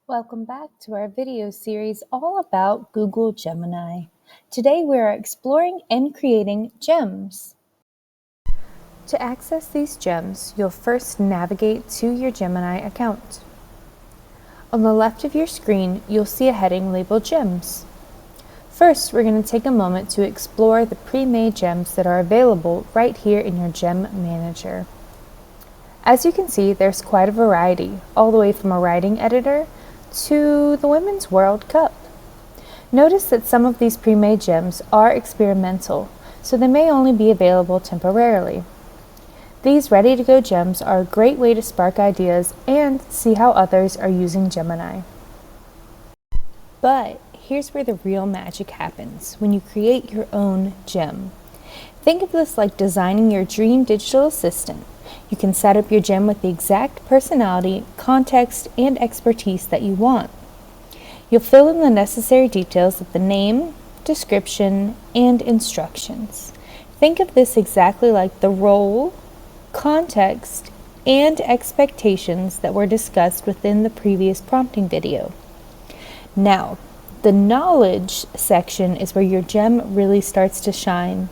Welcome back to our video series all about Google Gemini. Today we are exploring and creating gems. To access these gems, you'll first navigate to your Gemini account. On the left of your screen, you'll see a heading labeled Gems. First, we're going to take a moment to explore the pre-made gems that are available right here in your Gem Manager. As you can see, there's quite a variety, all the way from a writing editor to the Women's World Cup. Notice that some of these pre-made gems are experimental, so they may only be available temporarily. These ready-to-go gems are a great way to spark ideas and see how others are using Gemini. But here's where the real magic happens when you create your own gem. Think of this like designing your dream digital assistant. You can set up your gem with the exact personality, context, and expertise that you want. You'll fill in the necessary details of the name, description, and instructions. Think of this exactly like the role, context, and expectations that were discussed within the previous prompting video. Now, the knowledge section is where your gem really starts to shine.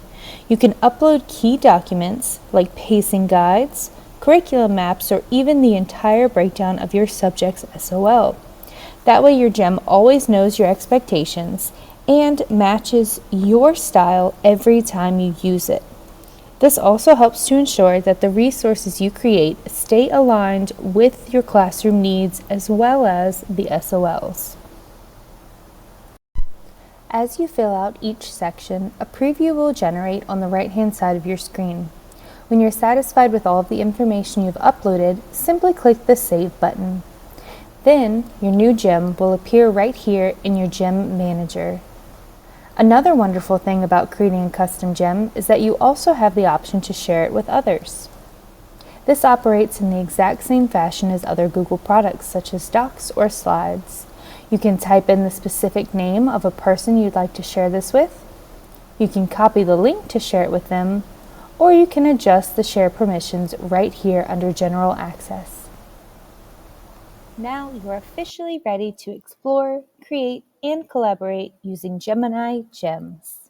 You can upload key documents like pacing guides, curriculum maps, or even the entire breakdown of your subject's SOL. That way your gem always knows your expectations and matches your style every time you use it. This also helps to ensure that the resources you create stay aligned with your classroom needs as well as the SOLs. As you fill out each section, a preview will generate on the right-hand side of your screen. When you're satisfied with all of the information you've uploaded, simply click the Save button. Then, your new gem will appear right here in your Gem Manager. Another wonderful thing about creating a custom gem is that you also have the option to share it with others. This operates in the exact same fashion as other Google products such as Docs or Slides. You can type in the specific name of a person you'd like to share this with. You can copy the link to share it with them, or you can adjust the share permissions right here under General Access. Now you're officially ready to explore, create, and collaborate using Gemini Gems.